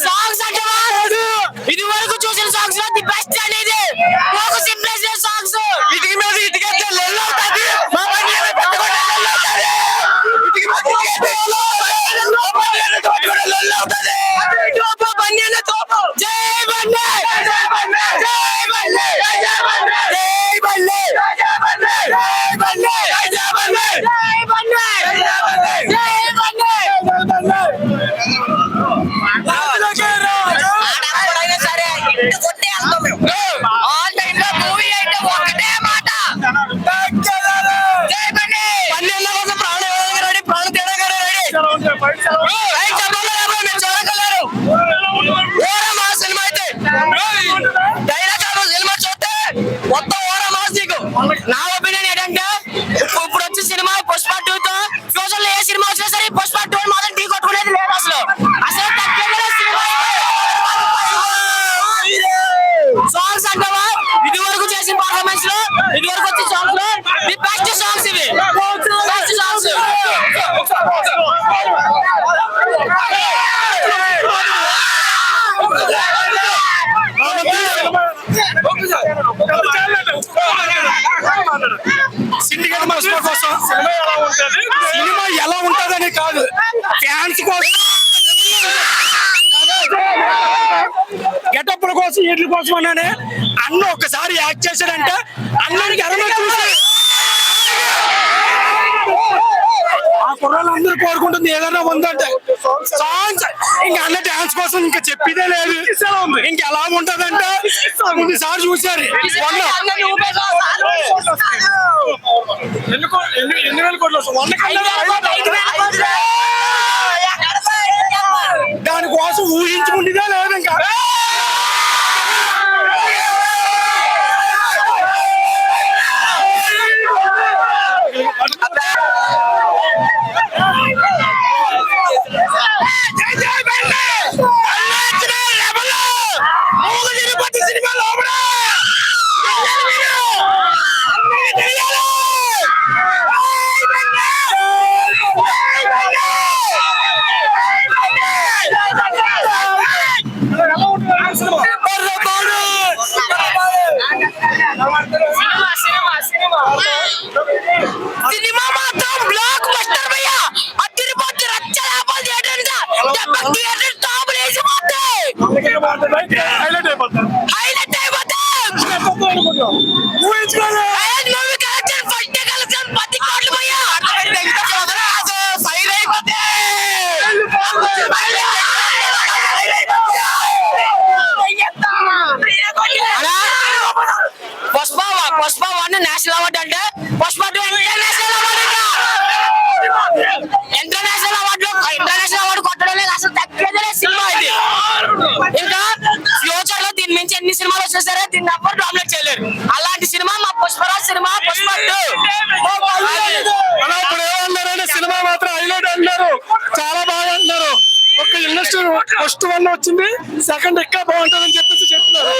Songs అంటే ఇది వరకు చూసిన సాంగ్స్ లో ది బెస్ట్ అనేది ఒక సింప్లెస్ సాంగ్స్. ఇటుకి మీద ఇటుకెళ్తే లెల్ అవుతుంది, మా బండి మీద పెట్టుకుంటే లెల్ అవుతుంది, ఇటుకి మీద ఇటుకెళ్తే లెల్ అవుతుంది. తోపు బండి అనే తోపు. జై బండి, జై బండి, జై బండి, జై బండి, జై బండి, జై బండి, జై బండి, జై బండి, జై బండి, జై బండి. నా ఒపీనియన్ ఏంటంటే ఇప్పుడు వచ్చే సినిమా పుష్ప 2 తో ఫ్యూచర్ లో ఏ సినిమా వచ్చినా సరే పుష్ప 2 మాత్రం ఢీ కొట్టుకునేది లేదు. అసలు సాంగ్స్ అంటావా ఇది వరకు చేసిన పర్ఫార్మెన్స్ లో ఇది వరకు వచ్చే సాంగ్స్ లో ది బెస్ట్ సాంగ్స్ ఇవి. బెస్ట్ సాంగ్స్ సిండికేట్ పుష్ప కోసం సినిమా ఎలా ఉంటుందని కాదు, ఫ్యాన్స్ కోసం, గెటప్ల కోసం, వీటి కోసం అన్నానే. అన్న ఒక్కసారి యాక్ట్ చేశాడంటే అన్నానికి అరవై చూసి ఆ కుర్రాళ్ళందరూ కోరుకుంటుంది ఏదైనా ఉందంటే సాంగ్స్. ఇంకా అన్న డాన్స్ కోసం ఇంకా చెప్పిదే లేదు. ఇంకెలా ఉంటదంటే కొన్నిసార్లు చూసారు ఎన్ని వేల కోట్లు దానికోసం ఊహించుకుంటుందే లేదు. ఇంకా సినిమా మాత్రం బ్లాక్ బస్టర్ భయ్యా. అదిరిపోతే రచ్చ లాభాలు చేయడానికి థియేటర్ టాప్ లేసి పోతాయి, హైలైట్ అయిపోతాయి. Movie collection first day collection 10 కోట్లు భయ్యా. ఫైల్ అయిపోతే పుష్ప 1 నేషనల్ అవార్డు అంటే Pushpa 2 international award. International award కొట్టడం లేదు అసలు, తగ్గేదే సినిమా ఇది. ఇంకా ఫ్యూచర్ లో దీని నుంచి ఎన్ని సినిమాలు వచ్చేసారో దీన్ని ఎవ్వరు డామినేట్ చేయలేరు. అలాంటి సినిమా మా పుష్పరాజ్ సినిమా పుష్ప 2. ఇప్పుడు ఏమన్నారంటే సినిమా మాత్రం హైలైట్ అన్నారు, చాలా బాగా అంటున్నారు. ఒక ఇండస్ట్రీ ఫస్ట్ 1 వచ్చింది, సెకండ్ ఇంకా బాగుంటుందని చెప్పేసి చెప్తున్నారు.